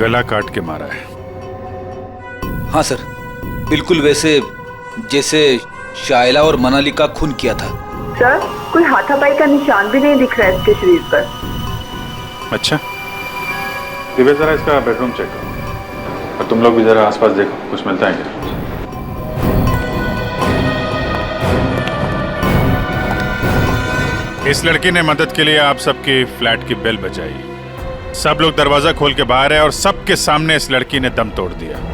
गला काट के मारा है। हाँ सर, बिल्कुल वैसे जैसे शाइला और मनाली का खून किया था। सर, कोई हाथापाई का निशान भी नहीं दिख रहा है इसके शरीर पर। अच्छा, दिव्या जरा इसका बेडरूम चेक करो और तुम लोग भी जरा आसपास देखो, कुछ मिलता है क्या। इस लड़की ने मदद के लिए आप सबकी फ्लैट की बेल बजाई। सब लोग दरवाजा खोल के बाहर है और सबके सामने इस लड़की ने दम तोड़ दिया।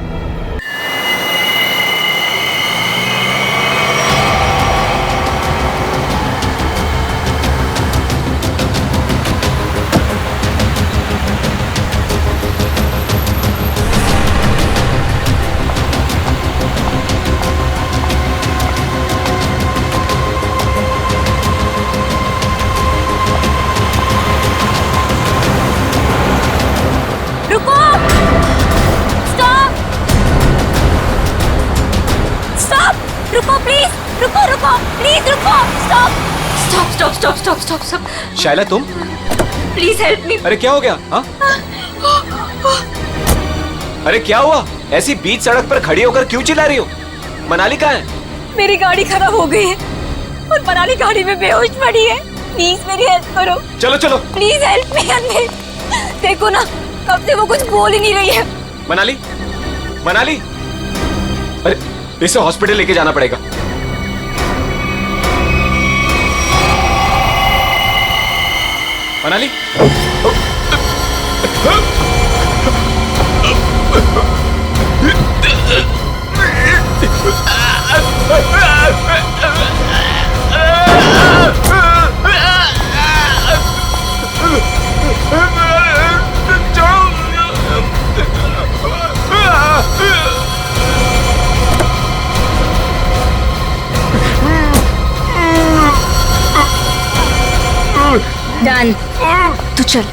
स्टॉप। शाइला, तुम? प्लीज हेल्प मी। अरे क्या हो गया? हाँ? अरे क्या हुआ? ऐसी बीच सड़क पर खड़ी होकर क्यों चिल्ला रही हो? मनाली कहाँ है? मेरी गाड़ी खराब हो गई है और मनाली गाड़ी में बेहोश पड़ी है। प्लीज मेरी हेल्प करो। चलो चलो। प्लीज हेल्प मी अनमेल। देखो ना, कब से वो कुछ बोल ही नहीं रही है। मनाली, मनाली, अरे इसे हॉस्पिटल लेके जाना पड़ेगा। मनाली, डन, तू चल।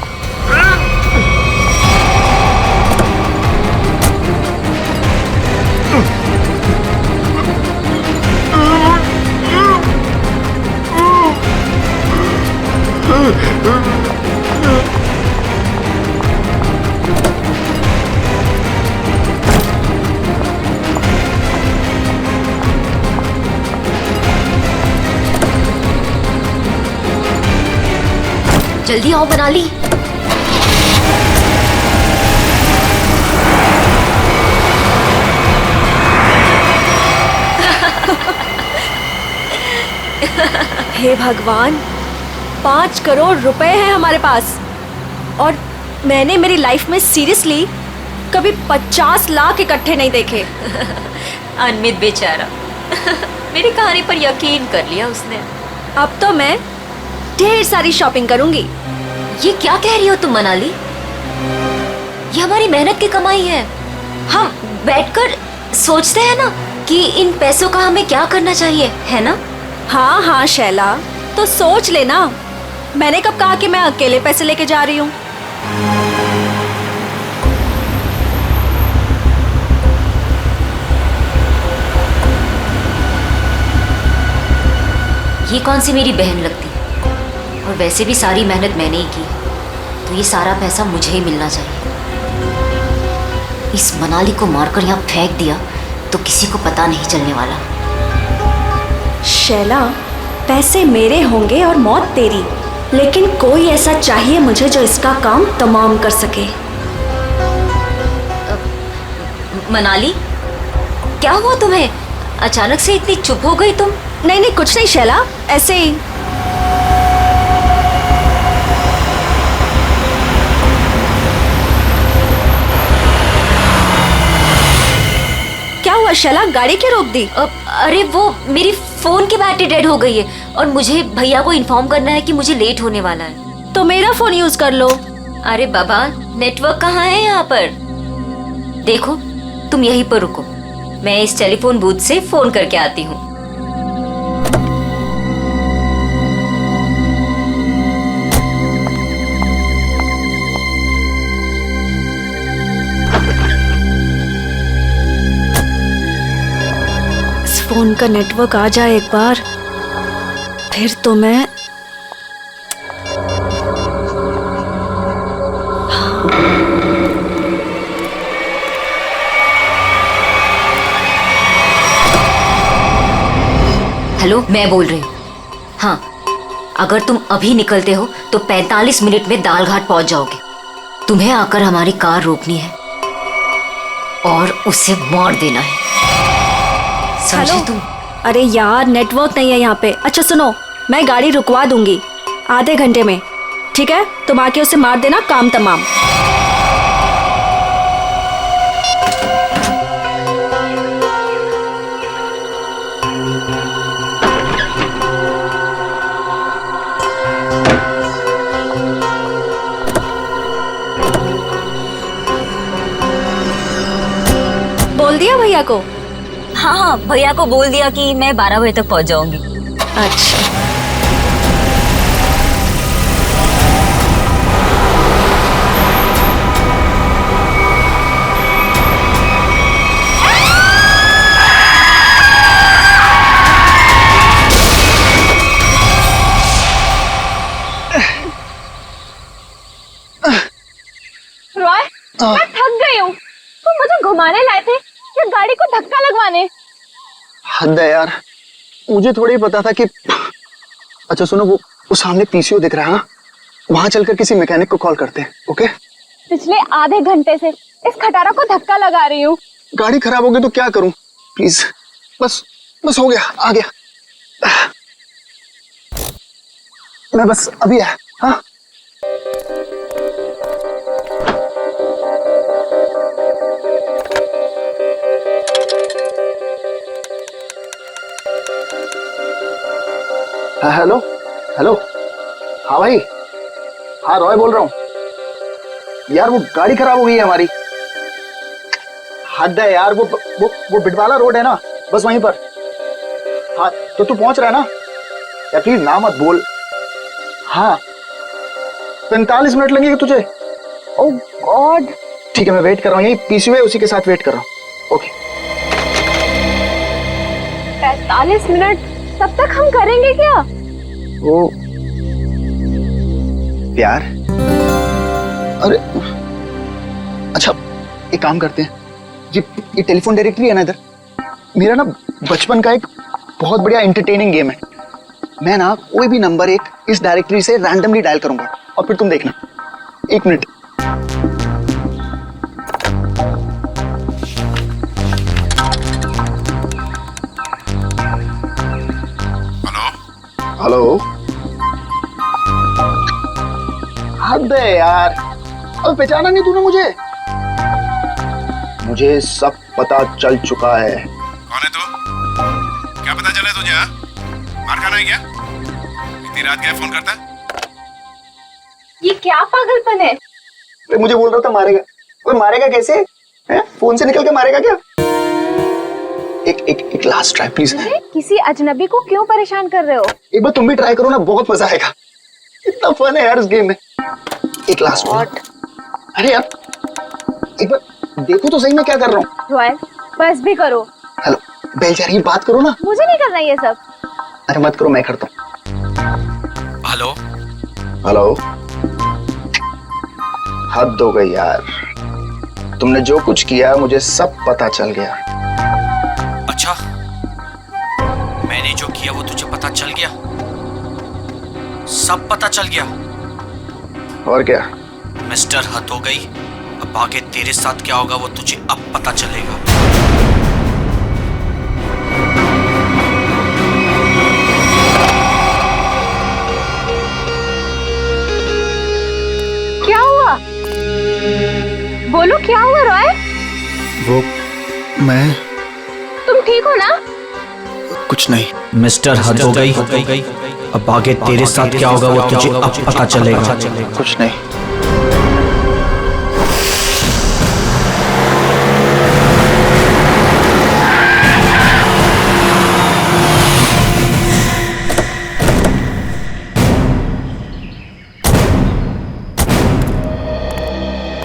जल्दी आओ मनाली। हे भगवान, 5 करोड़ रुपए हैं हमारे पास और मैंने मेरी लाइफ में सीरियसली कभी 50 लाख इकट्ठे नहीं देखे। अनमित बेचारा मेरी कहानी पर यकीन कर लिया उसने। अब तो मैं ढेर सारी शॉपिंग करूंगी। ये क्या कह रही हो तुम मनाली? ये हमारी मेहनत की कमाई है। हम बैठकर सोचते हैं ना कि इन पैसों का हमें क्या करना चाहिए, है ना? हाँ हाँ शैला, तो सोच लेना। मैंने कब कहा कि मैं अकेले पैसे लेके जा रही हूँ? ये कौन सी मेरी बहन लगती, और वैसे भी सारी मेहनत मैंने ही की, तो ये सारा पैसा मुझे ही मिलना चाहिए। इस मनाली को मारकर यहाँ फेंक दिया तो किसी को पता नहीं चलने वाला। शैला, पैसे मेरे होंगे और मौत तेरी, लेकिन कोई ऐसा चाहिए मुझे जो इसका काम तमाम कर सके। मनाली, क्या हुआ तुम्हें? अचानक से इतनी चुप हो गई तुम? नहीं नहीं, कुछ नहीं शैला, ऐसे ही। क्या हुआ शैला, गाड़ी क्यों रोक दी? अरे वो मेरी फोन की बैटरी डेड हो गई है और मुझे भैया को इन्फॉर्म करना है कि मुझे लेट होने वाला है। तो मेरा फोन यूज कर लो। अरे बाबा, नेटवर्क कहाँ है यहाँ पर? देखो, तुम यहीं पर रुको, मैं इस टेलीफोन बूथ से फोन करके आती हूँ। फोन का नेटवर्क आ जाए एक बार, फिर तो मैं हेलो, मैं बोल रही हूँ। हाँ, अगर तुम अभी निकलते हो तो 45 मिनट में दालघाट पहुंच जाओगे। तुम्हें आकर हमारी कार रोकनी है और उसे मार देना है, समझे हेलो? तुम? अरे यार, नेटवर्क नहीं है यहाँ पे। अच्छा सुनो, मैं गाड़ी रुकवा दूंगी आधे घंटे में, ठीक है? तुम आके उसे मार देना, काम तमाम। बोल दिया भैया को? हाँ हाँ, भैया को बोल दिया कि मैं 12 बजे तक पहुंच जाऊंगी। अच्छा। रॉय, मैं थक गई हूँ। तुम मुझे घुमाने लाए थे या गाड़ी को धक्का लगवाने? हद है यार, मुझे थोड़ी पता था कि। अच्छा सुनो, वो सामने पीसीओ दिख रहा है ना, वहां चलकर किसी मैकेनिक को कॉल करते हैं। ओके? पिछले आधे घंटे से इस खटारा को धक्का लगा रही हूँ। गाड़ी खराब हो गई तो क्या करूं? प्लीज, बस बस हो गया, आ गया मैं, बस अभी है। हाँ हेलो हेलो। हाँ भाई, हाँ रॉय बोल रहा हूँ यार। वो गाड़ी खराब हो गई है हमारी। हद है यार, वो बिटवाला रोड है ना, बस वहीं पर। हाँ तो तू पहुंच रहा है ना यार? प्लीज ना मत बोल। हाँ 45 मिनट लगेंगे तुझे? ओह गॉड, ठीक है मैं वेट कर रहा हूँ, यही पीसीओ है उसी के साथ वेट कर रहा हूँ। ओके 45 मिनट, तब तक हम करेंगे क्या? वो प्यार। अरे अच्छा, एक काम करते हैं, ये टेलीफोन डायरेक्टरी है ना इधर, मेरा ना बचपन का एक बहुत बढ़िया एंटरटेनिंग गेम है। मैं ना कोई भी नंबर एक इस डायरेक्टरी से रैंडमली डायल करूंगा और फिर तुम देखना। 1 मिनट। हेलो। हद है यार, अब पहचाना नहीं तूने मुझे? मुझे सब पता चल चुका है। कौन है तू? क्या पता चला तुझे? हाँ? मार खाना है क्या? इतनी रात क्या फोन करता है? ये क्या पागलपन है? मुझे बोल रहा था मारेगा। ओए मारेगा कैसे? हैं? फोन से निकल के मारेगा क्या? एक लास्ट ट्राई प्लीज। किसी अजनबी को क्यों परेशान कर रहे हो? एक बार तुम भी ट्राई करो ना, बहुत मजा आएगा। इतना फन है यार इस गेम में। एक लास्ट बार। अरे यार एक बार देखो तो सही मैं क्या कर रहा हूँ। रॉयल, बस भी करो। हेलो बेल जा रही है, बात करो ना। मुझे नहीं करना ये सब। अरे मत करो, मैं करता हूँ। Hello hello. हद हो गई यार, तुमने जो कुछ किया मुझे सब पता चल गया। अच्छा, मैंने जो किया वो तुझे पता चल गया? सब पता चल गया? और क्या? मिस्टर हद हो गई, अब आगे तेरे साथ क्या होगा वो तुझे अब पता चलेगा। क्या हुआ? बोलो क्या हुआ रॉय? वो मैं तुम ठीक हो ना? कुछ नहीं। मिस्टर हद हो गई, अब आगे तेरे साथ क्या होगा वो तुझे अब पता चलेगा। कुछ नहीं।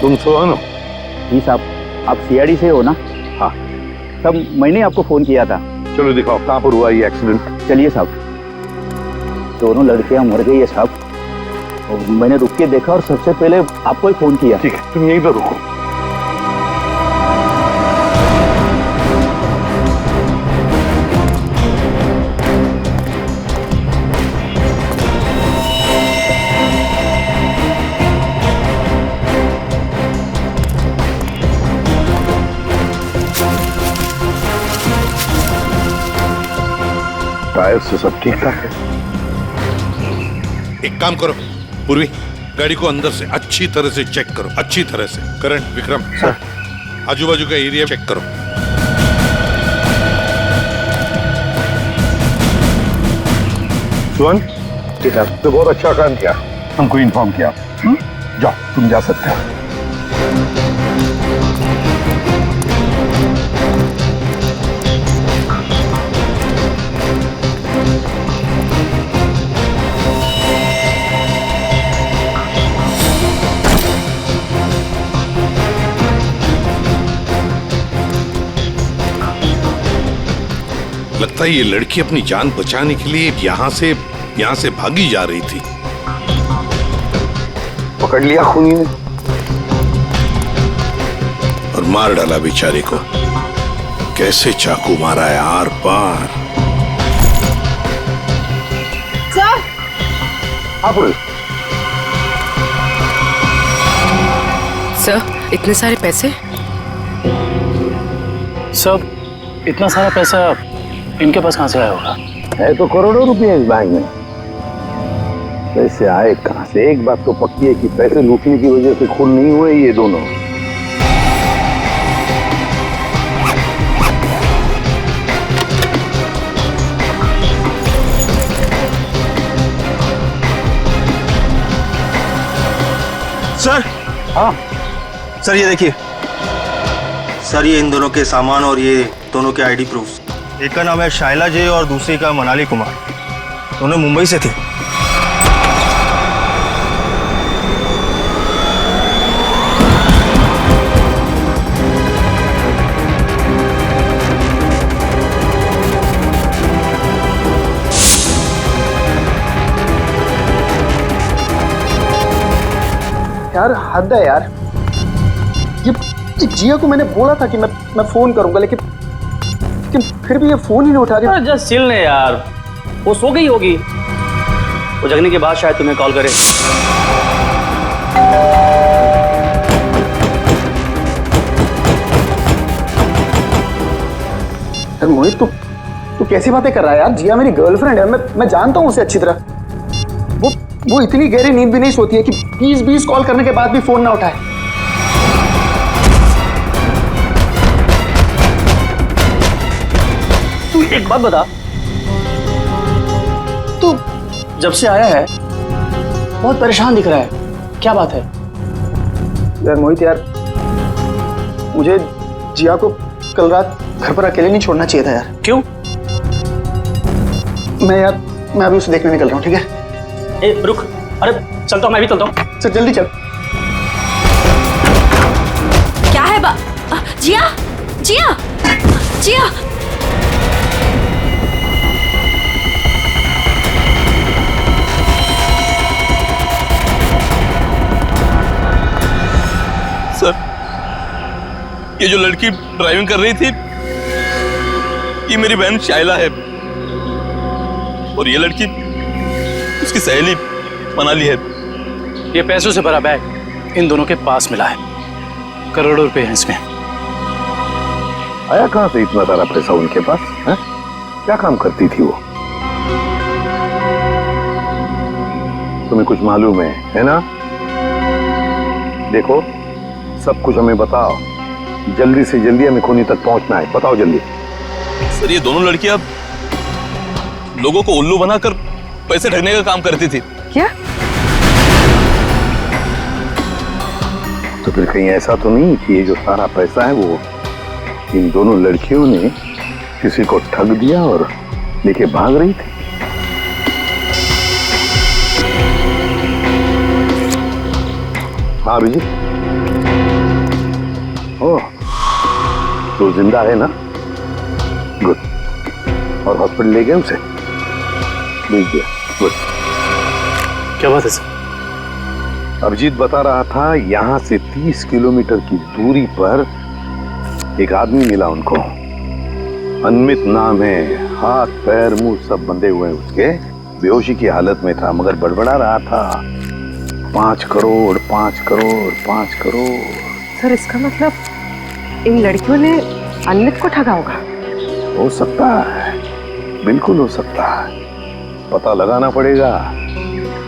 तुम सोहन हो? जी साहब, आप सीआईडी से हो ना? हाँ। तब मैंने आपको फोन किया था। चलो दिखाओ कहाँ पर हुआ ये एक्सीडेंट। चलिए साहब। दोनों लड़कियां मर गई है साहब, और मैंने रुक के देखा और सबसे पहले आपको ही फोन किया। ठीक है, तुम यहीं पर रुको। टायर से सब ठीक ठाक है। एक काम करो पूर्वी, गाड़ी को अंदर से अच्छी तरह से चेक करो, अच्छी तरह से। करण, विक्रम सर, आजू बाजू का एरिया चेक करो। सुमन, ठीक है, तो बहुत अच्छा काम किया, हमको इन्फॉर्म किया। जाओ, तुम जा सकते हो। लगता है ये लड़की अपनी जान बचाने के लिए यहाँ से भागी जा रही थी। पकड़ लिया खूनी ने और मार डाला बेचारे को। कैसे चाकू मारा है आर पार। सर, सर, इतने सारे पैसे? सब इतना सारा पैसा इनके पास कहाँ से आया होगा? है तो करोड़ों रुपए इस बैंक में। पैसे आए कहाँ से? एक बात तो पक्की है कि पैसे लूटने की वजह से खून नहीं हुए ये दोनों। सर, हाँ सर ये देखिए सर, ये इन दोनों के सामान और ये दोनों के आईडी प्रूफ्स। एक का नाम है शाइला जे और दूसरे का मनाली कुमार। दोनों मुंबई से थे। यार हद है यार। ये जिया को मैंने बोला था कि मैं फोन करूंगा, लेकिन फिर भी ये फोन ही नहीं उठा रही। जस्ट चिल ने यार, वो सो गई होगी। वो जगने के बाद शायद तुम्हें कॉल करे। यार मोहित, तू कैसी बातें कर रहा है यार? जिया मेरी गर्लफ्रेंड है, मैं जानता हूँ उसे अच्छी तरह। वो इतनी गहरी नींद भी नहीं सोती है कि 20 कॉल करने के बाद भी फोन ना उठाए। तू एक बात बता, तू जब से आया है बहुत परेशान दिख रहा है, क्या बात है? यार मोहित यार, मुझे जिया को कल रात घर पर अकेले नहीं छोड़ना चाहिए था यार। क्यों? मैं अभी उसे देखने निकल रहा हूँ, ठीक है? ए रुक, अरे चलता हूँ, मैं भी चलता हूँ। सर जल्दी चल। क्या है जिया, जिया, जिया। सर, ये जो लड़की ड्राइविंग कर रही थी ये मेरी बहन शाइला है और ये लड़की उसकी सहेली मनाली है। ये पैसों से भरा बैग इन दोनों के पास मिला है, करोड़ों रुपए हैं इसमें। आया कहाँ से इतना सारा पैसा उनके पास है? क्या काम करती थी वो? तुम्हें कुछ मालूम है ना? देखो, सब कुछ हमें बताओ, जल्दी से जल्दी हमें खूनी तक पहुंचना है। बताओ जल्दी। सर, ये दोनों लड़कियां लोगों को उल्लू बनाकर पैसे ठगने का काम करती थी। क्या? तो फिर कहीं ऐसा तो नहीं कि ये जो सारा पैसा है वो इन दोनों लड़कियों ने किसी को ठग दिया और लेके भाग रही थी? हाँ अभिजीत, ओह, तो जिंदा है ना? गुड। और हॉस्पिटल ले गए उसे? भेज दिया। गुड। क्या बात है सर? अभिजीत बता रहा था यहाँ से 30 किलोमीटर की दूरी पर एक आदमी मिला उनको। अनमित नाम है, हाथ पैर मुंह सब बंधे हुए उसके, बेहोशी की हालत में था मगर बड़बड़ा रहा था 5 करोड़ 5 करोड़ 5 करोड़। सर, इसका मतलब इन लड़कियों ने अनमित को ठगा होगा। हो सकता है, बिल्कुल हो सकता है। पता लगाना पड़ेगा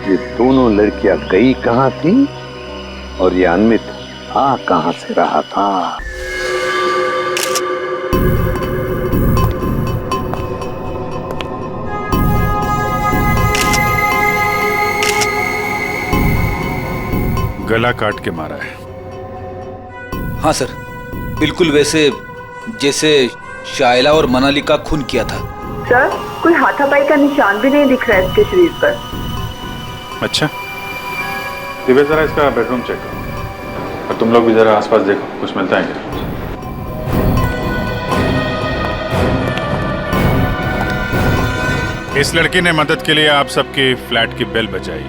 ये दोनों लड़कियां गई कहां थी और ये अनमित आ कहां से रहा था। गला काट के मारा है। हाँ सर, बिल्कुल वैसे जैसे शाइला और मनाली का खून किया था। सर, कोई हाथापाई का निशान भी नहीं दिख रहा है इसके शरीर पर। अच्छा, दिव्या जरा इसका बेडरूम चेक करो और तुम लोग भी जरा आसपास देखो, कुछ मिलता है क्या। इस लड़की ने मदद के लिए आप सबके फ्लैट की बेल बजाई।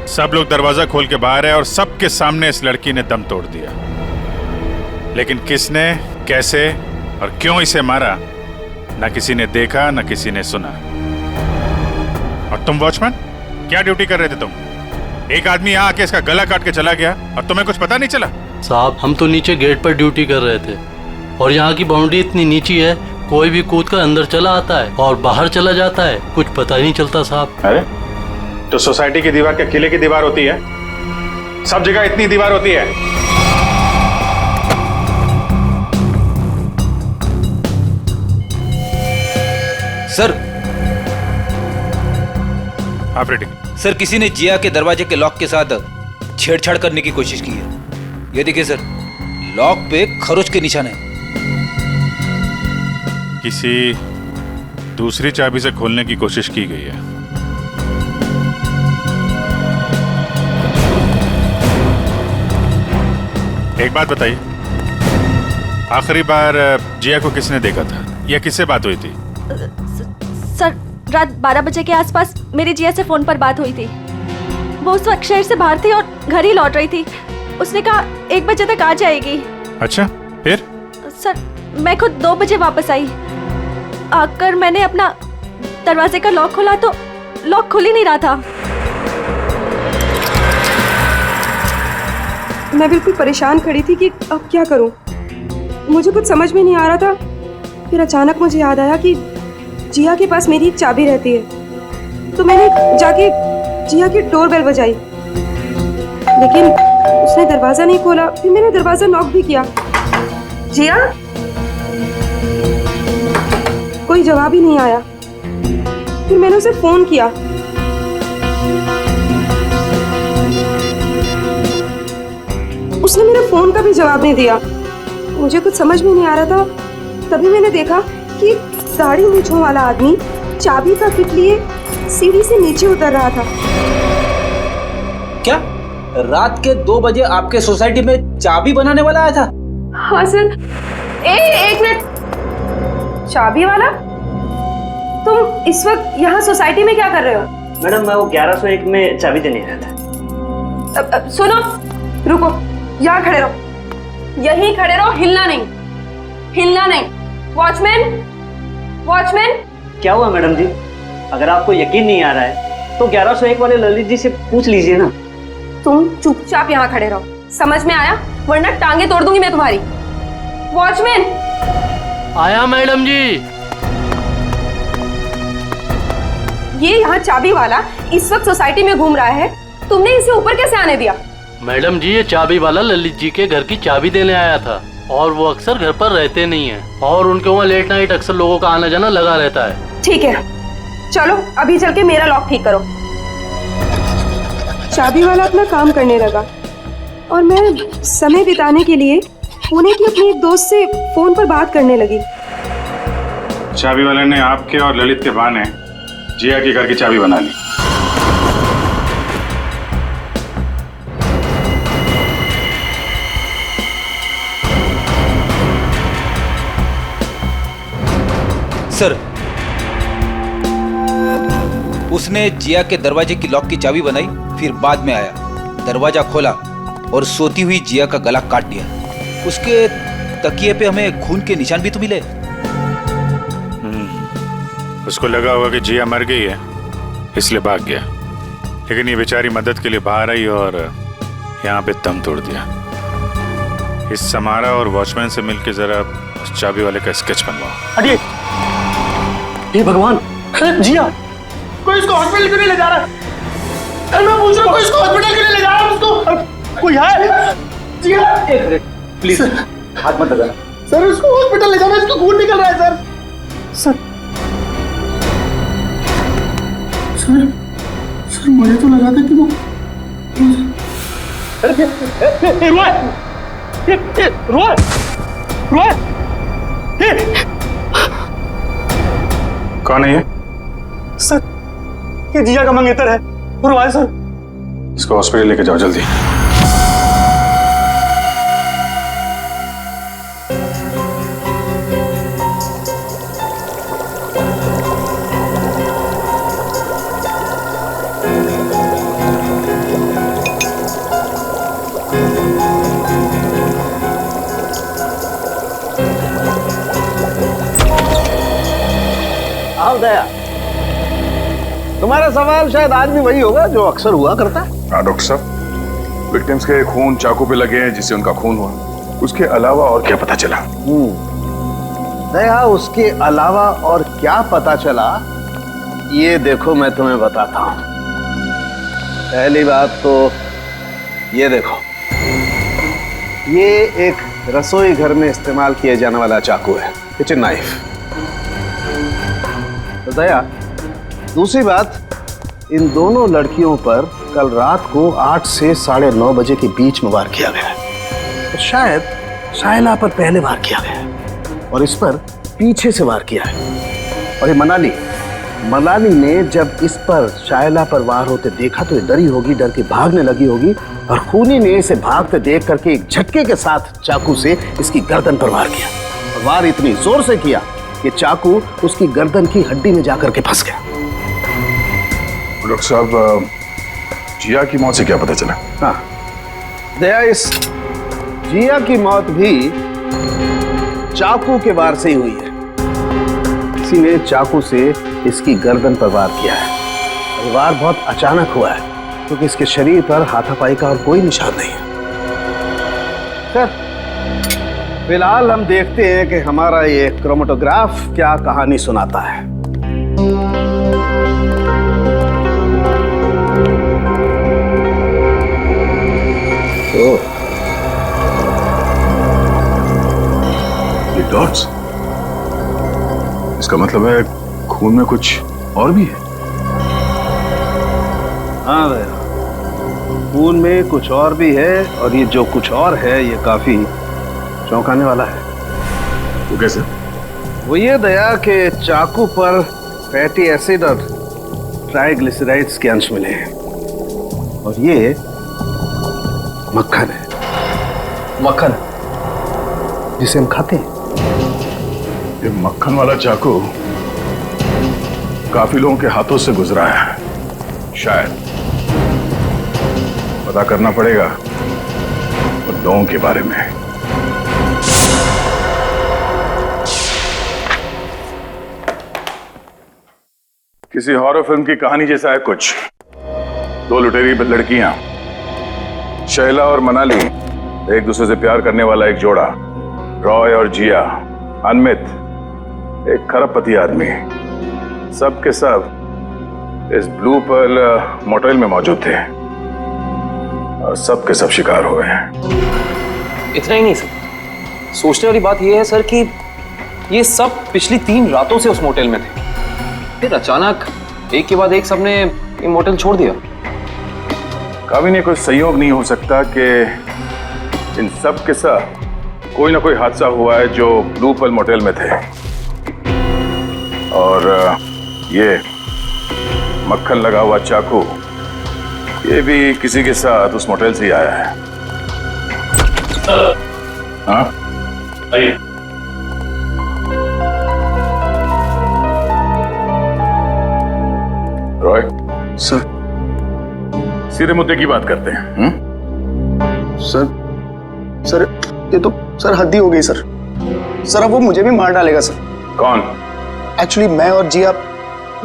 सब लोग दरवाजा खोल के बाहर है और सबके सामने इस लड़की ने दम तोड़ दिया। लेकिन किसने, कैसे और क्यों इसे मारा, ना किसी ने देखा ना किसी ने सुना। और तुम वॉचमैन, क्या ड्यूटी कर रहे थे तुम? एक आदमी यहाँ आके इसका गला काट के चला गया और तुम्हें कुछ पता नहीं चला? साहब, हम तो नीचे गेट पर ड्यूटी कर रहे थे और यहाँ की बाउंड्री इतनी नीची है, कोई भी कूद कर अंदर चला आता है और बाहर चला जाता है, कुछ पता ही नहीं चलता साहब। अरे तो सोसाइटी की दीवार क्या किले की दीवार होती है? सब जगह इतनी दीवार होती है? सर, ऑपरेटिंग सर, किसी ने जिया के दरवाजे के लॉक के साथ छेड़छाड़ करने की कोशिश की है। ये देखिए सर, लॉक पे खरोच के निशान है। किसी दूसरी चाबी से खोलने की कोशिश की गई है। एक बात बताइए, आखिरी बार जिया को किसने देखा था या किससे बात हुई थी? सर, रात 12 बजे के आसपास मेरी जिया से फोन पर बात हुई थी। वो उस वक्त शहर से बाहर थी और घर ही लौट रही थी। उसने कहा 1 बजे तक आ जाएगी। अच्छा, फिर? सर, मैं खुद 2 बजे वापस आई। आकर मैंने अपना दरवाजे का लॉक खोला तो लॉक खुल ही नहीं रहा था। मैं बिल्कुल परेशान खड़ी थी कि अब क्या करूं। मुझे कुछ समझ में नहीं आ रहा था। फिर अचानक मुझे याद आया कि जिया के पास मेरी चाबी रहती है, तो मैंने जाके जिया की डोरबेल बजाई, लेकिन उसने दरवाजा नहीं खोला। फिर मैंने दरवाजा नॉक भी किया। जिया, कोई जवाब ही नहीं आया। फिर मैंने उसे फोन किया। उसने मेरे फोन का भी जवाब नहीं दिया। मुझे कुछ समझ में नहीं आ रहा था। तभी मैंने देखा कि दाढ़ी मूंछों वाला आदमी चाबी का किट लिए सीढ़ी से नीचे उतर रहा था। क्या रात के 2 बजे आपके सोसाइटी में चाबी बनाने वाला आया था? हाँ सर। एक मिनट, चाबी वाला? तुम इस वक्त यहाँ सोसाइटी में क्या कर रहे हो? मैडम, मैं वो 1101 में चाबी देने आया था। सुनो, रुको, यहाँ खड़े रहो, यहीं खड़े रहो, हिलना नहीं, हिलना नहीं। Watchman, watchman. क्या हुआ मैडम जी? अगर आपको यकीन नहीं आ रहा है तो 1101 वाले ललित जी से पूछ लीजिए ना। तुम चुपचाप यहाँ खड़े रहो, समझ में आया? वरना टांगे तोड़ दूंगी मैं तुम्हारी। वॉचमैन। आया मैडम जी। ये यहाँ चाबी वाला इस वक्त सोसाइटी में घूम रहा है, तुमने इसे ऊपर कैसे आने दिया? मैडम जी, ये चाबी वाला ललित जी के घर की चाबी देने आया था और वो अक्सर घर पर रहते नहीं हैं और उनके वहाँ लेट नाइट अक्सर लोगों का आना जाना लगा रहता है। ठीक है, चलो अभी चल के मेरा लॉक ठीक करो। चाबी वाला अपना काम करने लगा और मैं समय बिताने के लिए पुणे की अपनी एक दोस्त से फोन पर बात करने लगी। चाबी वाले ने आपके और ललित के बहाने जिया के घर की चाबी बना ली। सर, उसने जिया के दरवाजे की लॉक की चाबी बनाई, फिर बाद में आया, दरवाजा खोला और सोती हुई जिया का गला काट दिया। उसके तकिए पे हमें खून के निशान भी तो मिले। उसको लगा होगा कि जिया मर गई है, इसलिए भाग गया। लेकिन ये बेचारी मदद के लिए बाहर आई और यहाँ पे दम तोड़ दिया। इस समारा और वॉचमैन से मिलकर जरा उस चाबी वाले का स्केच बनवाओ। अरे हे भगवान, जिया, कोई इसको हॉस्पिटल क्यों नहीं ले जा रहा? मैं पूछ रहा हूँ, कोई इसको हॉस्पिटल क्यों नहीं ले जा रहा? उसको कोई है? जिया, एक मिनट प्लीज, हाथ मत लगाना सर। इसको हॉस्पिटल ले जाना, इसको खून निकल रहा है सर। सर मुझे तो लगा था कि वो कौन है ये? सर ये जिया का मंगेतर है, रोए सर। इसको हॉस्पिटल लेके जाओ जल्दी। आओ दया, तुम्हारा सवाल शायद आज भी वही होगा जो अक्सर हुआ करता है। हाँ डॉक्टर साहब, विक्टिम्स के खून चाकू पे लगे हैं जिससे उनका खून हुआ, उसके अलावा और क्या पता चला? दया, उसके अलावा और क्या पता चला ये देखो मैं तुम्हें बताता हूं। पहली बात तो ये देखो, ये एक रसोई घर में इस्तेमाल किया जाने वाला चाकू है, किचन नाइफ। तो दया, दूसरी बात, इन दोनों लड़कियों पर कल रात को 8 से 9:30 बजे के बीच में वार किया गया है। तो शायद शायला पर पहले वार किया गया है और इस पर पीछे से वार किया है। और ये मनाली ने जब इस पर शायला पर वार होते देखा तो ये डरी होगी, डर के भागने लगी होगी और खूनी ने इसे भागते देख करके एक झटके के साथ चाकू से इसकी गर्दन पर वार किया। और वार इतनी जोर से किया कि चाकू उसकी गर्दन की हड्डी में जाकर के फंस गया। डॉक्टर साहब, जिया की मौत से क्या पता चला? हाँ दया, इस जिया की मौत भी चाकू के वार से ही हुई है। किसी ने चाकू से इसकी गर्दन पर वार किया है। वार बहुत अचानक हुआ है क्योंकि इसके शरीर पर हाथापाई का और कोई निशान नहीं है। सर फिलहाल हम देखते हैं कि हमारा ये क्रोमेटोग्राफ क्या कहानी सुनाता है। ये डॉट्स, इसका मतलब है खून में कुछ और भी है। हाँ भैया, खून में कुछ और भी है और ये जो कुछ और है ये काफी चौंकाने वाला है। वो कैसे? वो ये दया कि चाकू पर फैटी एसिड और ट्राइग्लिसराइड्स के अंश मिले हैं और ये मक्खन है। मक्खन जिसे हम खाते हैं। ये मक्खन वाला चाकू काफी लोगों के हाथों से गुजरा है। शायद पता करना पड़ेगा उन लोगों के बारे में। किसी हॉरर फिल्म की कहानी जैसा है कुछ। 2 लुटेरी लड़कियां, शैला और मनाली, एक दूसरे से प्यार करने वाला एक जोड़ा, रॉय और जिया, अनमित, एक खरबपति आदमी, सब के सब इस ब्लू पर्ल मोटेल में मौजूद थे और सब के सब शिकार हुए हैं। इतना ही नहीं सर, सोचने वाली बात यह है सर कि ये सब पिछली 3 रातों से उस मोटेल में थे, फिर अचानक एक के बाद एक सबने ये मोटेल छोड़ दिया। कभी नहीं कोई संयोग नहीं हो सकता कि इन सब के साथ कोई ना कोई हादसा हुआ है जो ब्लू पर्ल मोटेल में थे। और ये मक्खन लगा हुआ चाकू, ये भी किसी के साथ उस मोटेल से ही आया है। हाँ आइए। रॉय सर, सीधे मुद्दे की बात करते हैं। सर ये तो सर हद ही हो गई सर। सर अब वो मुझे भी मार डालेगा सर। कौन? एक्चुअली मैं और जिया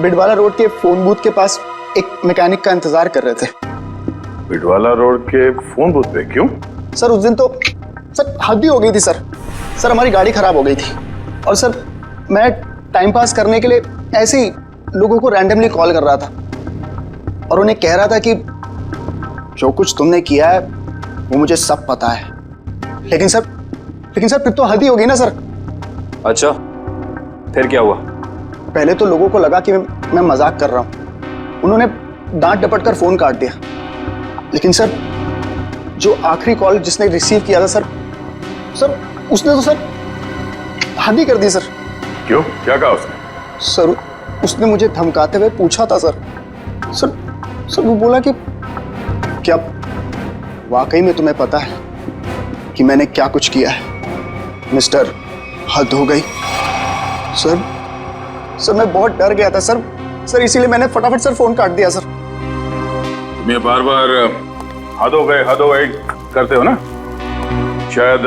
बिडवाला रोड के फोन बूथ के पास एक मैकेनिक का इंतजार कर रहे थे। बिडवाला रोड के फोन बूथ पे? क्यों? सर उस दिन तो सर हद ही हो गई थी सर। सर हमारी गाड़ी खराब हो गई थी और सर मैं टाइम पास करने के लिए ऐसे ही लोगों को रैंडमली कॉल कर रहा था और उन्हें कह रहा था कि जो कुछ तुमने किया है वो मुझे सब पता है। लेकिन सर फिर तो हद ही होगी ना सर। अच्छा, फिर क्या हुआ? पहले तो लोगों को लगा कि मैं मजाक कर रहा हूं। उन्होंने डांट डपट कर फोन काट दिया। लेकिन सर जो आखिरी कॉल जिसने रिसीव किया था सर उसने तो सर हद ही कर दी सर। क्यों, क्या कहा उसने? सर उसने मुझे धमकाते हुए पूछा था सर वो बोला कि क्या वाकई में तुम्हें पता है कि मैंने क्या कुछ किया है? मिस्टर, हद हो गई। सर मैं बहुत डर गया था सर इसीलिए मैंने फटाफट सर फोन काट दिया सर। तुम ये बार बार हद हो गए करते हो ना? शायद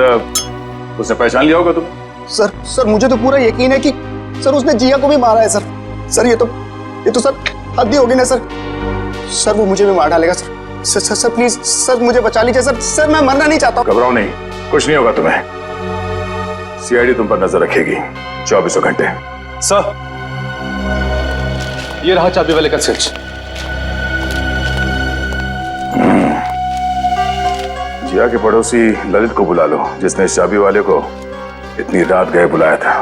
उसने पहचान लिया होगा तुम। सर मुझे तो पूरा यकीन है कि सर उसने जिया को भी मारा है सर ये तो सर हद ही होगी ना सर वो मुझे भी मार डालेगा सर प्लीज सर मुझे बचा लीजिए सर मैं मरना नहीं चाहता। घबराओ नहीं, कुछ नहीं होगा तुम्हें। सीआईडी तुम पर नजर रखेगी 24 घंटे। सर, ये रहा चाबी वाले का स्विच। जिया के पड़ोसी ललित को बुला लो, जिसने इस चाबी वाले को इतनी रात गए बुलाया था।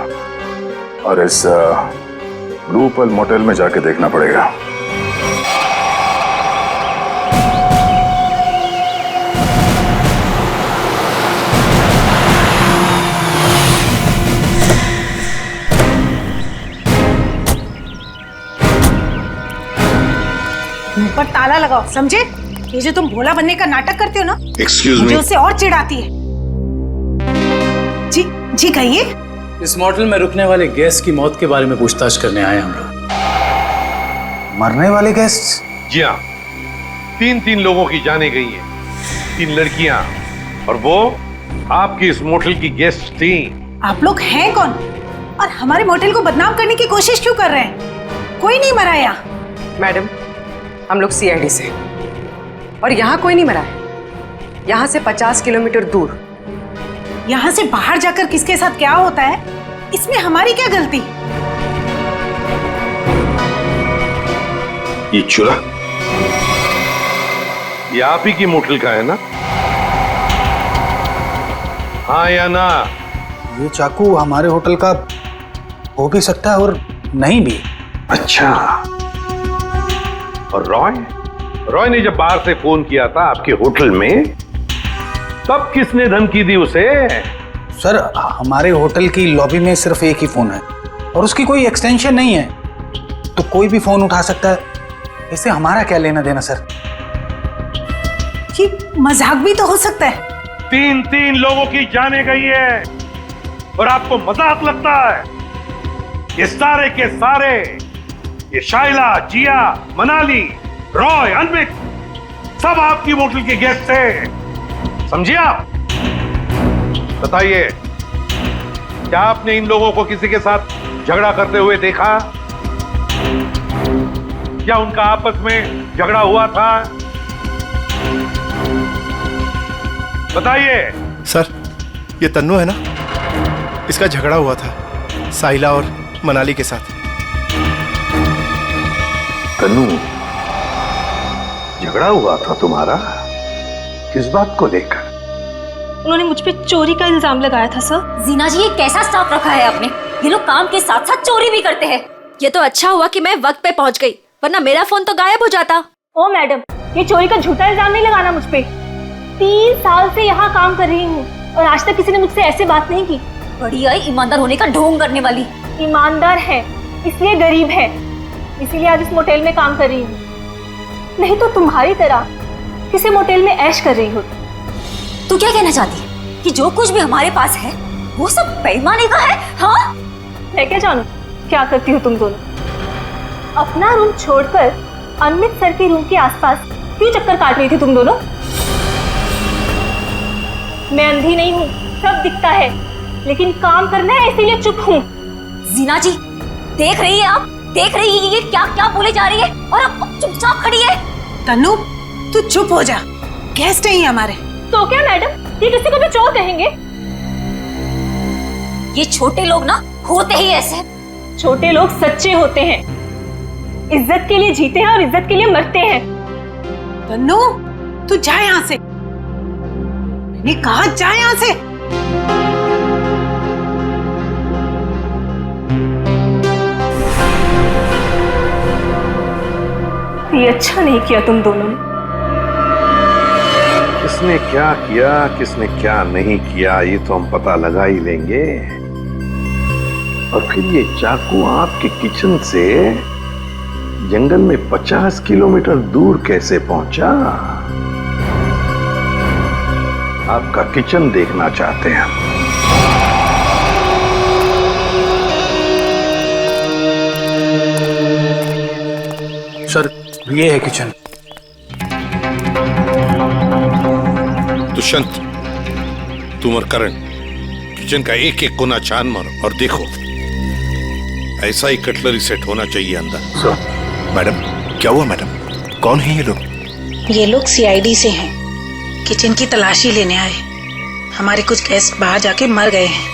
और इस ब्लू पल मोटेल में जाके देखना पड़ेगा। मुंह पर ताला लगाओ, समझे? ये जो तुम भोला बनने का नाटक करते हो ना, एक्सक्यूज मुझे मी, उससे और चिढ़ आती है। जी कहिए। इस मोटेल में रुकने वाले गेस्ट की मौत के बारे में पूछताछ करने आए हम लोग। मरने वाले गेस्ट? जी हाँ, 3 लोगों की जाने गई हैं, 3 लड़कियां, और वो आपकी इस मोटेल की गेस्ट थी। आप लोग हैं कौन और हमारे मोटेल को बदनाम करने की कोशिश क्यों कर रहे हैं? कोई नहीं मरा यहाँ। मैडम, हम लोग सीआईडी से, और यहाँ कोई नहीं मरा है। यहाँ से 50 किलोमीटर दूर। यहाँ से बाहर जाकर किसके साथ क्या होता है, इसमें हमारी क्या गलती? ये चूल्हा ये आप ही की मोटेल का है ना? हाँ या ना? ये चाकू हमारे होटल का हो भी सकता है और नहीं भी। अच्छा, और रॉय ने जब बाहर से फोन किया था आपके होटल में, तब किसने धमकी दी उसे? सर हमारे होटल की लॉबी में सिर्फ एक ही फोन है और उसकी कोई एक्सटेंशन नहीं है, तो कोई भी फोन उठा सकता है। इससे हमारा क्या लेना देना सर? ये मजाक भी तो हो सकता है। 3 लोगों की जाने गई है और आपको मजाक लगता है? ये सारे के सारे, ये शाइला, जिया, मनाली, रॉय, अनमिक, सब आपकी मोटेल के गेस्ट थे, समझिए आप? बताइए, क्या आपने इन लोगों को किसी के साथ झगड़ा करते हुए देखा? क्या उनका आपस में झगड़ा हुआ था? बताइए। सर, ये तन्नू है ना, इसका झगड़ा हुआ था साहिला और मनाली के साथ। तन्नू, झगड़ा हुआ था तुम्हारा? किस बात को लेकर? उन्होंने मुझ पे चोरी का इल्जाम लगाया था सर। जीना जी, ये कैसा स्टाफ रखा है आपने? ये लोग काम के साथ साथ चोरी भी करते हैं। ये तो अच्छा हुआ कि मैं वक्त पे पहुंच गई, वरना मेरा फोन तो गायब हो जाता। ओ मैडम, ये चोरी का झूठा इल्जाम नहीं लगाना मुझ पे। 3 साल से यहाँ काम कर रही हूँ और आज तक किसी ने मुझसे ऐसे बात नहीं की। बड़ी आई ईमानदार होने का ढोंग करने वाली। ईमानदार है इसलिए गरीब है, इसीलिए आज इस मोटेल में काम कर रही हूँ, नहीं तो तुम्हारी तरह किसी मोटेल में ऐश कर रही होती। तू क्या कहना चाहती है कि जो कुछ भी हमारे पास है वो सब बेईमानी का है? हाँ, मैं क्या जानूं क्या करती हो तुम दोनों? अपना रूम छोड़कर अनमित सर के रूम के आसपास क्यों चक्कर काट रही थी तुम दोनों? मैं अंधी नहीं हूँ, सब दिखता है, लेकिन काम करना है इसीलिए चुप हूँ। जीना जी, देख रही है आप? देख रही है ये क्या क्या बोले जा रही है और अब चुपचाप खड़ी है। तन्नू, तू चुप हो जा, गेस्ट है हमारे। तो क्या मैडम, ये किसी को भी चोर कहेंगे? ये छोटे लोग ना होते ही ऐसे। छोटे लोग सच्चे होते हैं, इज्जत के लिए जीते हैं और इज्जत के लिए मरते हैं। तन्नू, तू जा यहाँ से। मैंने कहा जा यहाँ से। ये अच्छा नहीं किया तुम दोनों ने। किसने क्या किया, किसने क्या नहीं किया, ये तो हम पता लगा ही लेंगे। और फिर ये चाकू आपके किचन से जंगल में 50 किलोमीटर दूर कैसे पहुंचा? आपका किचन देखना चाहते हैं। सर, ये है किचन। दुष्यंत, तुम और करण किचन का एक एक कोना छान मारो और देखो ऐसा ही कटलरी सेट होना चाहिए अंदर। मैडम, क्या हुआ मैडम? कौन है ये लोग? ये लोग सीआईडी से हैं। किचन की तलाशी लेने आए। हमारे कुछ गेस्ट बाहर जाके मर गए हैं।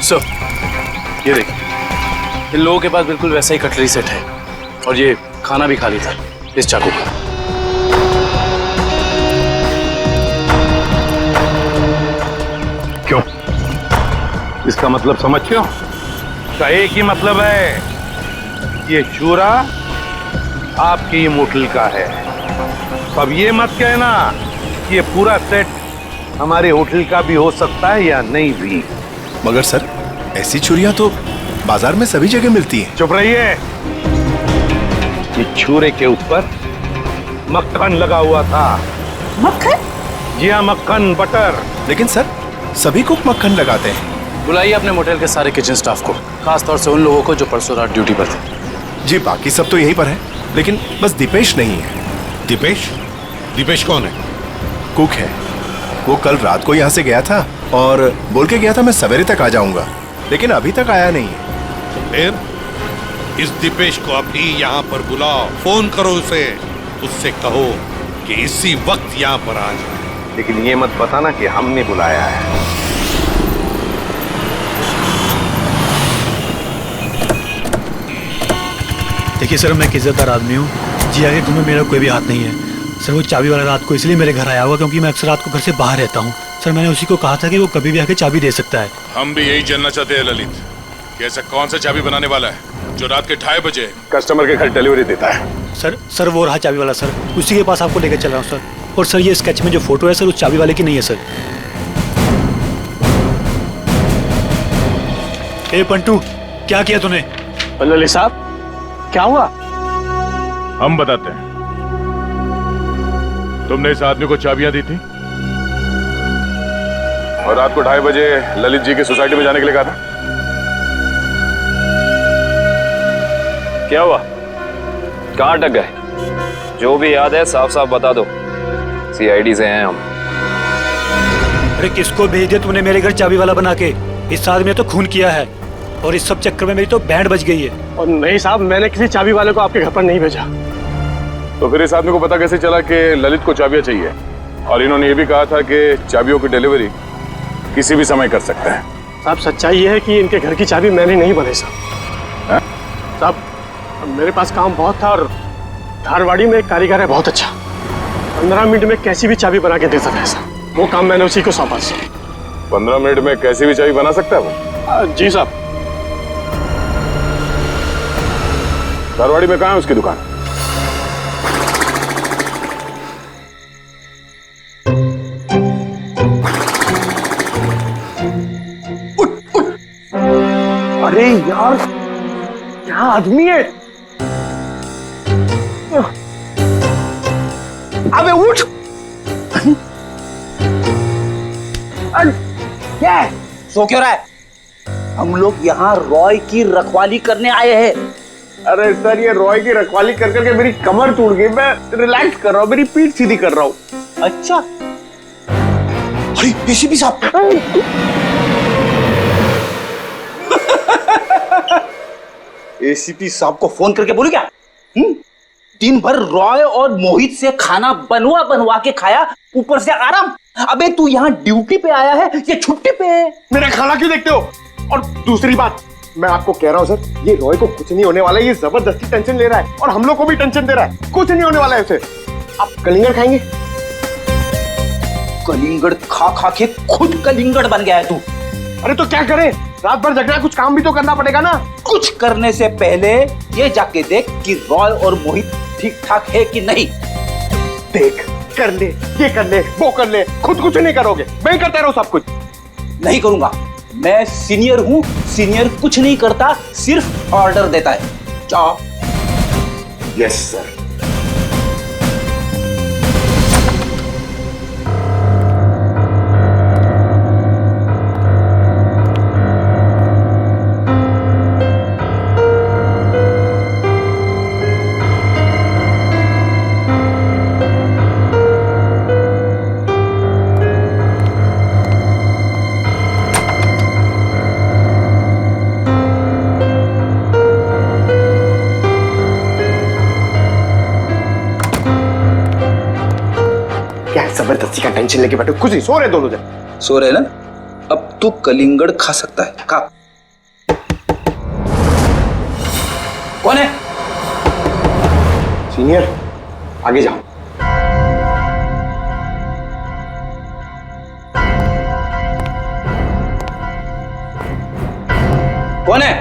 सर, ये देखिए, इन लोगों के पास बिल्कुल वैसा ही कटलरी सेट है और ये खाना भी खाली था इस चाकू का। क्यों? इसका मतलब समझ क्यों? इसका एक ही मतलब है, ये चूरा आपकी ही मोटल का है। अब ये मत कहना कि ये पूरा सेट हमारे होटल का भी हो सकता है या नहीं भी। मगर सर, ऐसी छुरियां तो बाजार में सभी जगह मिलती हैं। चुप रहिए। ये छुरे के ऊपर मक्खन लगा हुआ था। मक्खन? जी हाँ, मक्खन, बटर। लेकिन सर, सभी कुक मक्खन लगाते हैं। बुलाइए अपने मोटेल के सारे किचन स्टाफ को, खास तौर से उन लोगों को जो परसों रात ड्यूटी पर थे। जी, बाकी सब तो यहीं पर है, लेकिन बस दीपेश नहीं है। दीपेश? दीपेश कौन है? कुक है। वो कल रात को यहाँ से गया था और बोल के गया था मैं सवेरे तक आ जाऊंगा, लेकिन अभी तक आया नहीं है। फिर इस दीपेश को अभी यहाँ पर बुलाओ, फोन करो उसे, उससे कहो कि इसी वक्त यहाँ पर आ जाए। लेकिन ये मत बताना कि हमने बुलाया है। देखिए सर, मैं एक इज्जतदार आदमी हूँ। जी आगे तुम्हें मेरा कोई भी हाथ नहीं है। सर, वो चाबी वाला रात को इसलिए मेरे घर आया हुआ क्योंकि मैं अक्सर रात को घर से बाहर रहता हूँ। सर, मैंने उसी को कहा था कि वो कभी भी आके चाबी दे सकता है। हम भी यही जानना चाहते हैं ललित, कि ऐसा कौन सा चाबी बनाने वाला है जो रात के 2:30 बजे कस्टमर के घर डिलीवरी देता है। सर वो रहा चाबी वाला सर, उसी के पास आपको लेकर चल रहा हूँ सर। और सर, ये स्केच में जो फोटो है सर, उस चाबी वाले की नहीं है सर। ए पंटू, क्या किया तूने? ललित साहब, क्या हुआ? हम बताते हैं। तुमने इस आदमी को चाबियां दी थी और रात को 2:30 बजे ललित जी की सोसाइटी में जाने के लिए कहा था। क्या हुआ? कहाँ अटक गए? जो भी याद है साफ साफ बता दो। सीआईडी से हैं हम। अरे किसको भेज दिया तूने मेरे घर चाबी वाला बना के? इस आदमी ने तो खून किया है और इस सब चक्कर में मेरी तो बैंड बज गई है। और नहीं साहब, मैंने किसी चाबी वाले को आपके घर पर नहीं भेजा। तो फिर इस आदमी को पता कैसे चला कि ललित को चाबियां चाहिए? और इन्होंने ये भी कहा था कि चाबियों की डिलीवरी किसी भी समय कर सकते हैं। साहब, सच्चाई ये है कि इनके घर की चाबी मैंने नहीं बनाई साहब। साहब, मेरे पास काम बहुत था और धारवाड़ी में एक कारीगर है बहुत अच्छा, 15 मिनट में कैसी भी चाबी बना के दे सकता है साहब। वो काम मैंने उसी को सौंपा। 15 मिनट में कैसी भी चाबी बना सकता है वो? जी साहब। धारवाड़ी में कहाँ है उसकी दुकान? अरे यार, क्या आदमी है? अबे उठ! क्या है? सो क्यों रहा है? हम लोग यहाँ रॉय की रखवाली करने आए हैं। अरे सर, ये रॉय की रखवाली कर करके मेरी कमर टूट गई। मैं रिलैक्स कर रहा हूँ, मेरी पीठ सीधी कर रहा हूँ। अच्छा, अरे एसीपी साहब! एसीपी साहब को फोन करके बोलू क्या? दिन भर रॉय और मोहित से खाना बनवा बनवा के खाया, ऊपर से आराम। अबे तू यहाँ ड्यूटी पे आया है या छुट्टी पे है? मेरा खाना क्यों देखते हो? और दूसरी बात, मैं आपको कह रहा हूँ सर, ये रॉय को कुछ नहीं होने वाला है। ये जबरदस्ती टेंशन ले रहा है और हम लोग को भी टेंशन दे रहा है। कुछ नहीं होने वाला है उसे। आप कलिंगड़ खाएंगे? कलिंगड़ खा खा के खुद कलिंगड़ बन गया है तू। अरे तो क्या करे, रात भर जगना है, कुछ काम भी तो करना पड़ेगा ना। कुछ करने से पहले ये जाके देख कि रॉय और मोहित ठीक ठाक है कि नहीं। देख, कर ले, ये कर ले, वो कर ले, खुद कुछ नहीं करोगे, मैं ही करता रहूं सब कुछ। नहीं करूंगा, मैं सीनियर हूं, सीनियर कुछ नहीं करता, सिर्फ ऑर्डर देता है। जाओ। Yes sir. जबरदस्ती का टेंशन लेके बैठे, कुछ नहीं, सो रहे दोनों जन। सो रहे ना? अब तू कलिंगड़ खा सकता है। खा। कौन है? सीनियर, आगे जाओ। कौन है?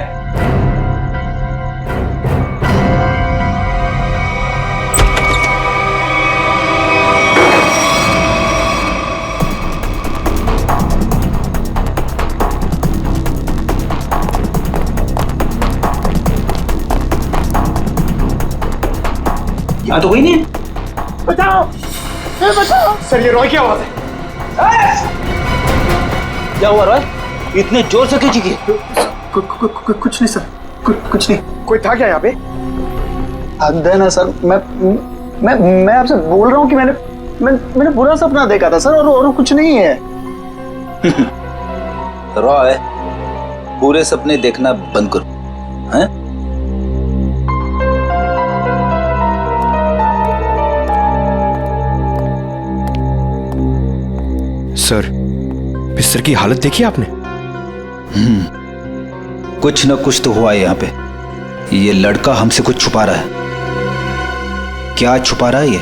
यहाँ तो कोई नहीं है। बचाओ, बचाओ। सर ये रॉय की आवाज है। क्या हुआ रॉय? इतने जोर से क्यों चीखी? कुछ नहीं सर, कुछ नहीं। कोई था क्या यहाँ पे? हद है ना सर, मैं आपसे बोल रहा हूँ कि मैंने बुरा सपना देखा था सर, और कुछ नहीं है। रॉय, पूरे सपने देखना बंद करो, हैं? सर, बिस्तर की हालत देखी आपने? कुछ न कुछ तो हुआ है यहाँ पे। ये लड़का हमसे कुछ छुपा रहा है। क्या छुपा रहा है ये?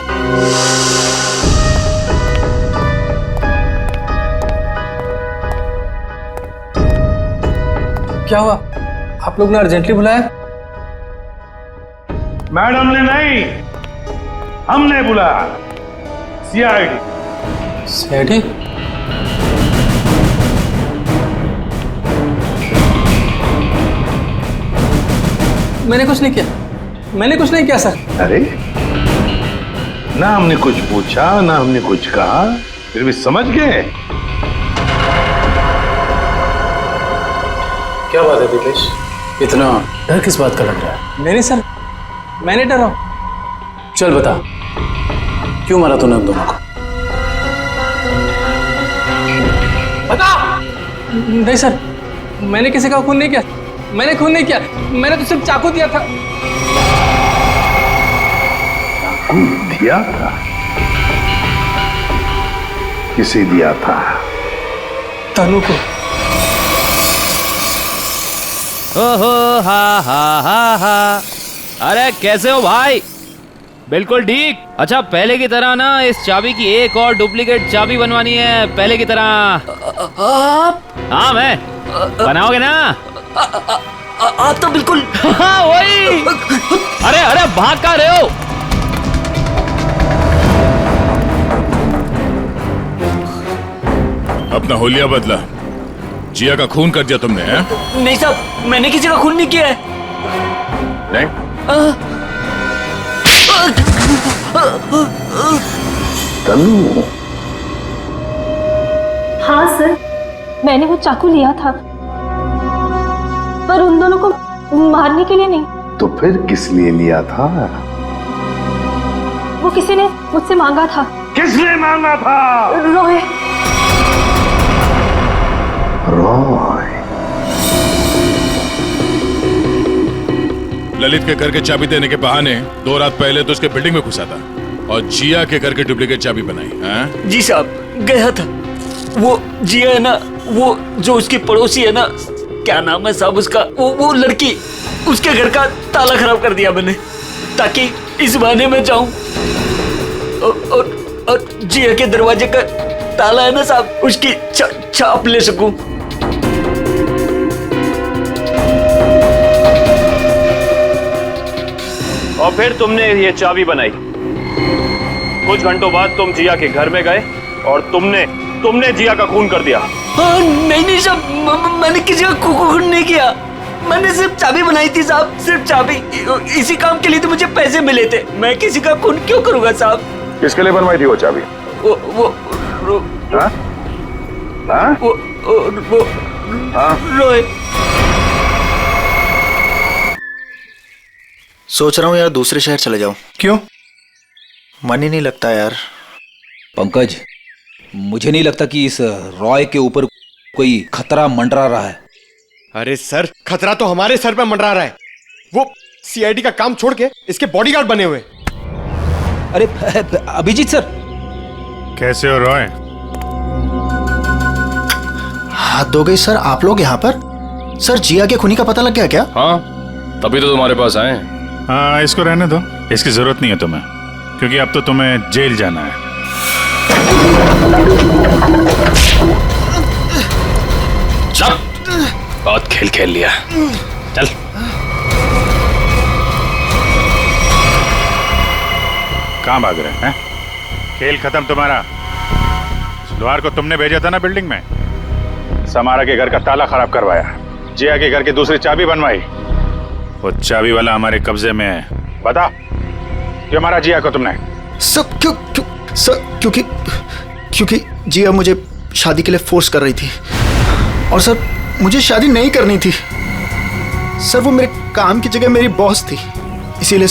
क्या हुआ? आप लोग ने अर्जेंटली बुलाया? मैडम ने नहीं, हमने बुलाया। सीआईडी। सीआईडी? मैंने कुछ नहीं किया, मैंने कुछ नहीं किया सर। अरे ना हमने कुछ पूछा, ना हमने कुछ कहा, फिर भी समझ गए। क्या बात है दिपेश, इतना डर किस बात का लग रहा है? नहीं सर, मैंने डरा। चल बता, क्यों मारा तूने उन दोनों को? बता। नहीं सर, मैंने किसी का खून नहीं किया, मैंने खून नहीं किया, मैंने तो सिर्फ चाकू दिया था। चाकू दिया था? किसे दिया था? तनु को। ओहो हा हा हा हा। अरे कैसे हो भाई? बिल्कुल ठीक। अच्छा पहले की तरह ना इस चाबी की एक और डुप्लीकेट चाबी बनवानी है, पहले की तरह। हाँ मैं बनाओगे ना? आप तो बिल्कुल। हाँ वही। अरे अरे भाग कहाँ रहे हो? अपना होलिया बदला। जिया का खून कर दिया तुमने, हैं? नहीं साहब, मैंने किसी का खून नहीं किया है। नहीं? तनु। हाँ सर, मैंने वो चाकू लिया था, पर उन दोनों को मारने के लिए नहीं। तो फिर किस लिए लिया था? वो किसी ने मुझसे मांगा था। किसने मांगा था? रॉय। रॉय। ललित के घर के चाबी देने के बहाने 2 रात पहले तो उसके बिल्डिंग में घुसा था और जिया के घर की डुप्लीकेट चाबी बनाई। हाँ? जी साहब, गया था। वो जिया है ना, वो जो उसकी पड़ोसी है ना, क्या नाम है साहब उसका, वो लड़की, उसके घर का ताला खराब कर दिया मैंने, ताकि इस बहाने में जाऊं और जिया के दरवाजे का ताला है ना साहब, उसकी छाप ले सकूं। और फिर तुमने ये चाबी बनाई। कुछ घंटों बाद तुम जिया के घर में गए और तुमने जिया का खून कर दिया। नहीं साहब, मैंने किसी का खून नहीं किया। मैंने सिर्फ चाबी बनाई थी साहब, सिर्फ चाबी। इसी काम के लिए तो मुझे पैसे मिले थे। मैं किसी का खून क्यों करूंगा साहब? किसके लिए बनवाई थी वो चाबी? रोए। सोच रहा हूँ यार दूसरे शहर चले जाऊं। क्यों? मन ही नहीं लगता यार। पंकज, मुझे नहीं लगता कि इस रॉय के ऊपर कोई खतरा मंडरा रहा है। अरे सर, खतरा तो हमारे सर पे मंडरा रहा है। वो सीआईडी का काम छोड़ के इसके बॉडीगार्ड बने हुए। अरे अभिजीत सर, कैसे हो रॉय? हाथ धो गई सर, आप लोग यहाँ पर? सर, जिया के खूनी का पता लग गया क्या? हाँ, तभी तो तुम्हारे पास आए। हाँ, इसको रहने दो, इसकी जरूरत नहीं है तुम्हें, क्योंकि अब तो तुम्हें जेल जाना है। चल, बहुत खेल खेल लिया, चल। कहाँ भाग रहे हैं? खेल खत्म तुम्हारा। सुलवार को तुमने भेजा था ना बिल्डिंग में, समारा के घर का ताला खराब करवाया, जिया के घर की दूसरी चाबी बनवाई। वो चाबी वाला हमारे कब्जे में है। बता, क्यों मारा जिया को तुमने? सब क्योंकि जिया मुझे शादी के लिए फोर्स कर रही थी, और सर मुझे शादी नहीं करनी थी। सर, वो मेरे काम की जगह मेरी बॉस थी, इसीलिए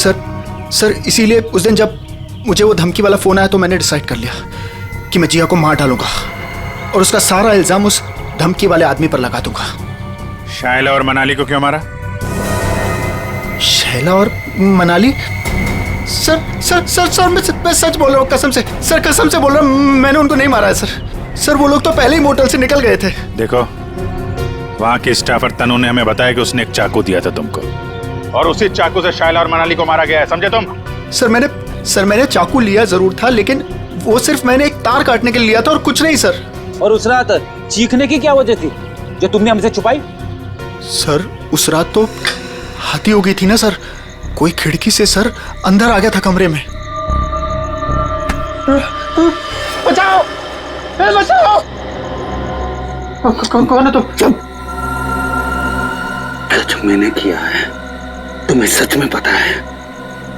इसीलिए उस दिन जब मुझे वो धमकी वाला फोन आया तो मैंने डिसाइड कर लिया कि मैं जिया को मार डालूंगा और उसका सारा इल्जाम उस धमकी वाले आदमी पर लगा दूंगा। शायला और मनाली को क्यों मारा? शैला और मनाली? सर, मैं सच बोल रहा हूँ, कसम से। सर, कसम से बोल रहा हूँ, मैंने उनको नहीं मारा है सर। वो लोग तो पहले ही मोटल से निकल गए थे। देखो, वहाँ के स्टाफर तनु ने हमें बताया कि उसने एक चाकू दिया था तुमको, और उसी चाकू से शायला और मनाली को मारा गया है, समझे तुम? सर, मैंने चाकू लिया जरूर था, लेकिन वो सिर्फ मैंने एक तार काटने के लिए लिया था और कुछ नहीं सर। और उस रात चीखने की क्या वजह थी जो तुमने हमसे छुपाई? सर, उस रात तो हाथी हो गई थी ना सर। कोई खिड़की से सर अंदर आ गया था कमरे में। बचाओ, बचाओ! कौन है तुम? जो मैंने किया है तुम्हें सच में पता है,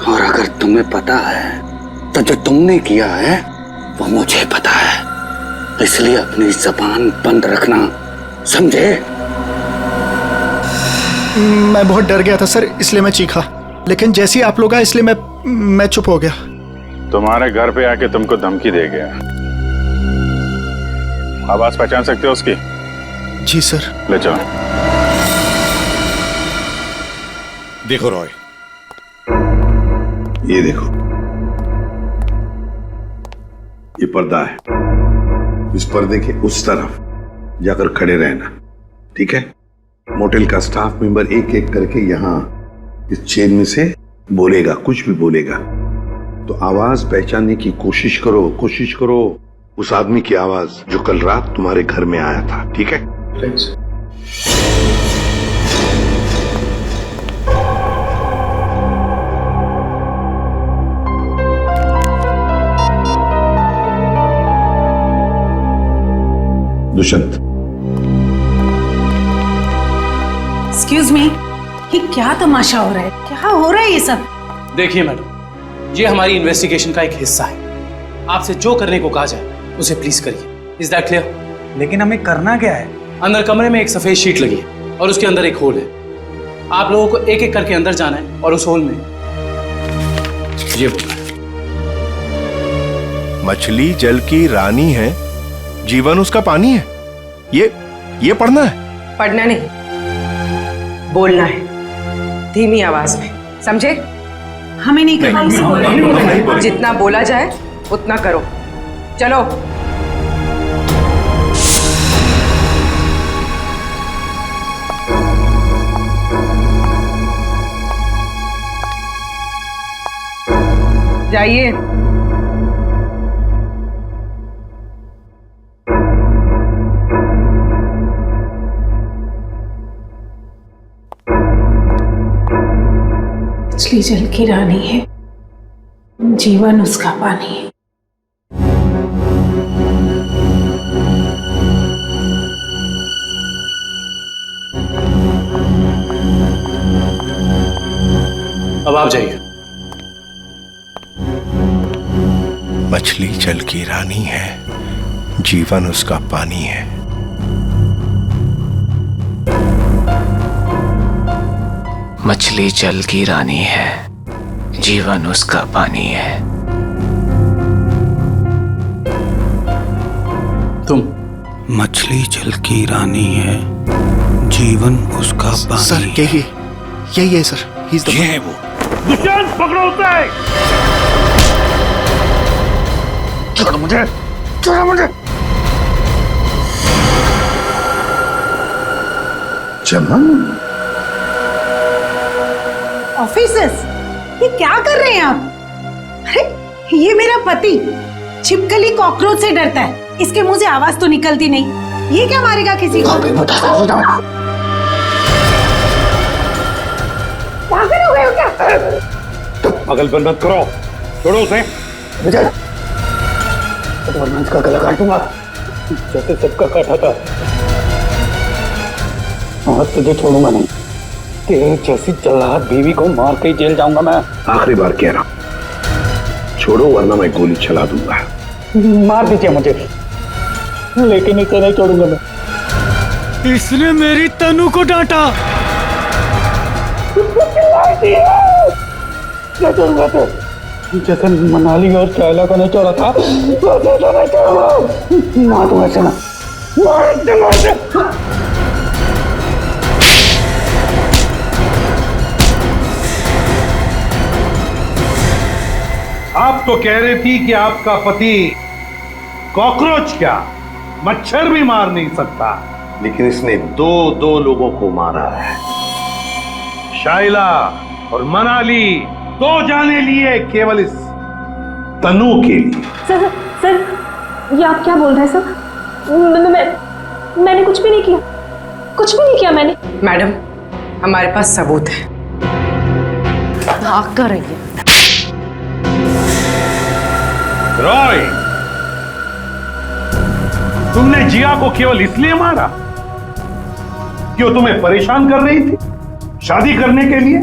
और अगर तुम्हें पता है तो जो तुमने किया है वो मुझे पता है, इसलिए अपनी जबान बंद रखना, समझे? मैं बहुत डर गया था सर, इसलिए मैं चीखा, लेकिन जैसे ही आप लोग आए इसलिए मैं चुप हो गया। तुम्हारे घर पे आके तुमको धमकी दे गया। आवाज पहचान सकते हो उसकी? जी सर। ले जाओ। देखो रॉय, ये देखो, ये पर्दा है, इस पर्दे के उस तरफ जाकर खड़े रहना, ठीक है? मोटेल का स्टाफ मेंबर एक एक करके यहाँ इस चेन में से बोलेगा, कुछ भी बोलेगा तो आवाज पहचानने की कोशिश करो उस आदमी की आवाज जो कल रात तुम्हारे घर में आया था, ठीक है? दुष्यंत। एक्सक्यूज मी, ये क्या तमाशा हो रहा है? क्या हो रहा है ये सब? देखिए मैडम, ये हमारी इन्वेस्टिगेशन का एक हिस्सा है। आपसे जो करने को कहा जाए उसे प्लीज करिए। Is that clear? लेकिन हमें करना क्या है? अंदर कमरे में एक सफेद शीट लगी है और उसके अंदर एक होल है। आप लोगों को एक एक करके अंदर जाना है और उस होल में ये बोलना है, मछली जल की रानी है, जीवन उसका पानी है। ये पढ़ना है? पढ़ना नहीं, बोलना है, धीमी आवाज में। समझे? हमें नहीं करना। जितना बोला जाए उतना करो। चलो। जाइए। मछली जल की रानी है, जीवन उसका पानी है। अब आप जाइए। मछली जल की रानी है, जीवन उसका पानी है। मछली जल की रानी है, जीवन उसका पानी है। तुम? मछली जल की रानी है, जीवन उसका पानी। सर यही है सर। ये है वो। दुष्यंत पकड़ो उसे। छोड़ मुझे, छोड़ मुझे। चमन। ऑफिसर्स, ये क्या कर रहे हैं आप? अरे ये मेरा पति छिपकली कॉकरोच से डरता है, इसके मुंह से आवाज तो निकलती नहीं, ये क्या मारेगा किसी को? पागल हो गए हो क्या? पागलपन मत करो, छोड़ो उसे। विजय, वरना इसका गला काटूंगा जैसे सबका काटा था। और तुझे छोड़ूंगा नहीं, तेरे जैसी जल्लाद बीवी को मार के जेल जाऊंगा मैं। आखिरी बार कह रहा हूं, छोड़ो वरना मैं गोली चला दूंगा। मार दीजिए मुझे, लेकिन इसे नहीं छोड़ूंगा मैं। इसने मेरी तनु को डांटा। क्या छोड़ूंगा तो? जैसे मनाली और शैला को नहीं छोड़ा था, वैसे तो नहीं छोड़ूंगा। मार दूंगा इसे, मार दूंगा। आप तो कह रही थी कि आपका पति कॉकरोच क्या मच्छर भी मार नहीं सकता, लेकिन इसने दो लोगों को मारा है। शाइला और मनाली, 2 जाने लिए केवल इस तनु के लिए। सर, ये आप क्या बोल रहे हैं सर? मैंने कुछ भी नहीं किया, कुछ भी नहीं किया मैंने। मैडम, हमारे पास सबूत है। भाग कर रही है। रॉय, तुमने जिया को केवल इसलिए मारा कि वो तुम्हें परेशान कर रही थी शादी करने के लिए?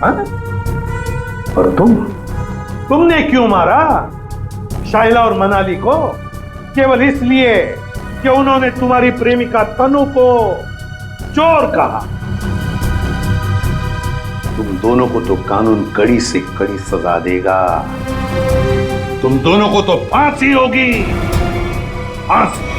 हाँ? और तुमने क्यों मारा शाइला और मनाली को? केवल इसलिए कि उन्होंने तुम्हारी प्रेमिका तनु को चोर कहा। तुम दोनों को तो कानून कड़ी से कड़ी सजा देगा। तुम दोनों को तो फांसी होगी, फांसी।